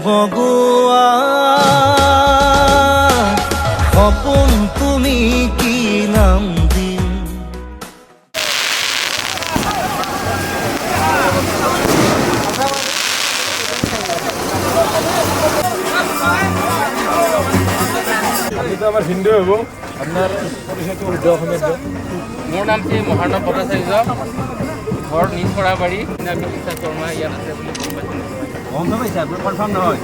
বগুয়া স্বপন তুমি কি নাম দিন। আমার হিন্দু হব আপনার পরিচয়টো শুদ্ধ অসমীয়াত। মোৰ নাম শ্ৰী মহানৱ ভট্টাচাৰ্য, ঘৰ নিমখৰা বাৰী, আমি শিক্ষা শৰ্মা ইয়াত আছে বুলি গম পাইছোঁ। কনফাৰ্ম নহয়।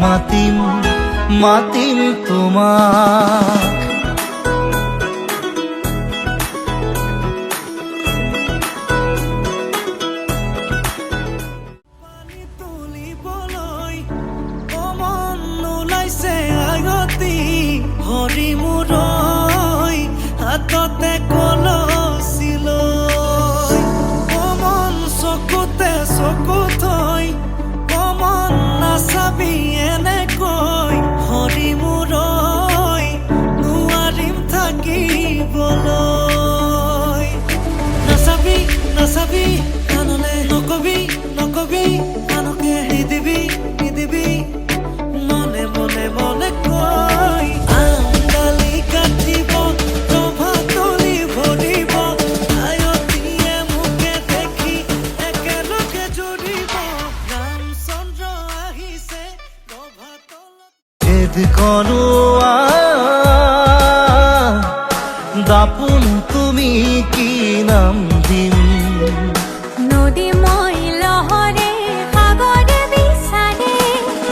মাতিম মাতিম তোমাক, পানী তুলিবলৈ মন নোলাইছে আগতি, হৰি মূৰৈ হাততে কলচি লৈ, মন চকুতে চকু থৈ মন নাচাবি এনেকৈ, হৰি মূৰৈ নোৱাৰিম থাকিবলৈ। নাচাবি নাচাবি কাণলে, নকবি নকবি কাণকে, নিদিবি নিদিবি মনে মনে মনে কৈ, আঙালি কাটিব ৰভা তলি ভৰিব, আয়তীয়ে মোকে দেখি একেলগে জুৰিব, ৰামচন্দ্ৰ আহিছে ৰভা তলত। জেদ কৰোৱা দাপোন তুমি কি নাম দিম। নদী মই লহৰে সাগৰে বিচাৰে,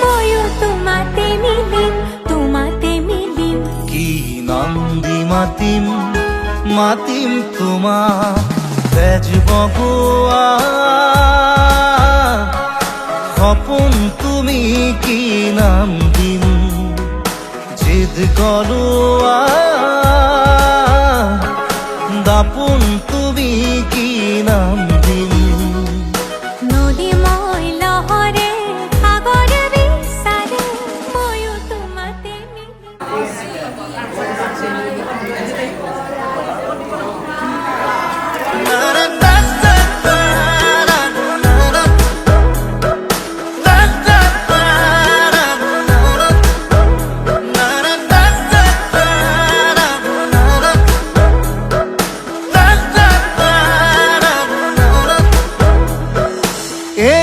ময়ো তোমাতে মিলিম কি নাম দি মাতিম মাতিম তোমাক, তেজ বগুয়া স্বপন তুমি কি নাম দিম। জেদ কৰোৱা দাপোন তুমি কি নাম দিম। নদী মই লহৰে সাগৰে বিচাৰে, ময়ো তোমাতে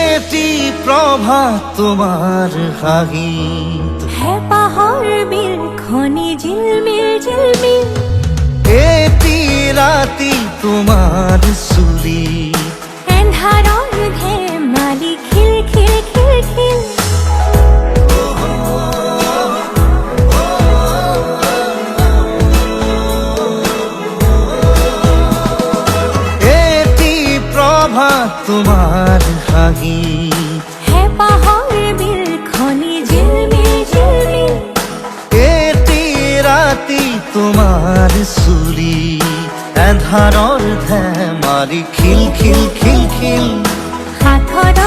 এটি প্রভাত তোমার হাগিত, হেঁপাহৰ বিল খনি ঝিলমিল ঝিলমিল, এটি রাতি তোমার চুলি, এন্ধাৰৰ ধেমালি খিল খিল খিল খিল, এটি প্রভাত তোমার হাগিত, হেঁপাহৰ বিল তোমাৰ চুলি এন্ধাৰৰ ধেমালি খিল খিল খিল খিল হাথৰৰ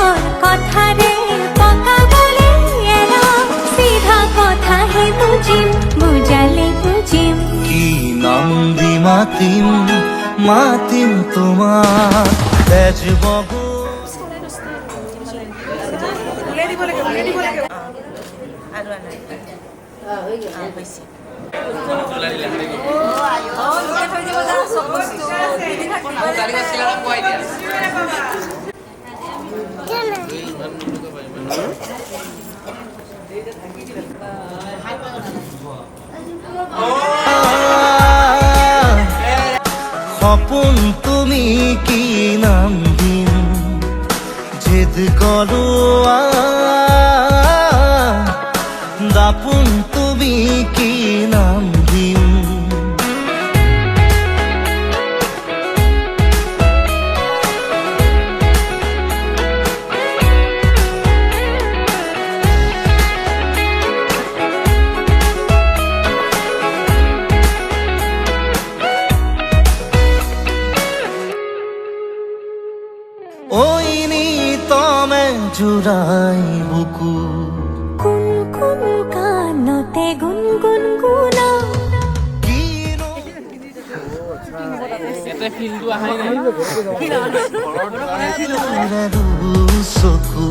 কথাৰে পকাবলে এৰা চিধা কথাহে বুজিম বুজালে বুজিম কি নাম দি মাতিম মাতিম তোমাক তেজ বগো সপোন তুমি কি নাম দিম জেদ করো দাপুন তুমি কি নাম দিম ওই নিতমে জুড়াই বুকু কোন কোন কানতে গুনগুন গুনা ইয়াতে ফিল্ডটো আহাই নাই চকু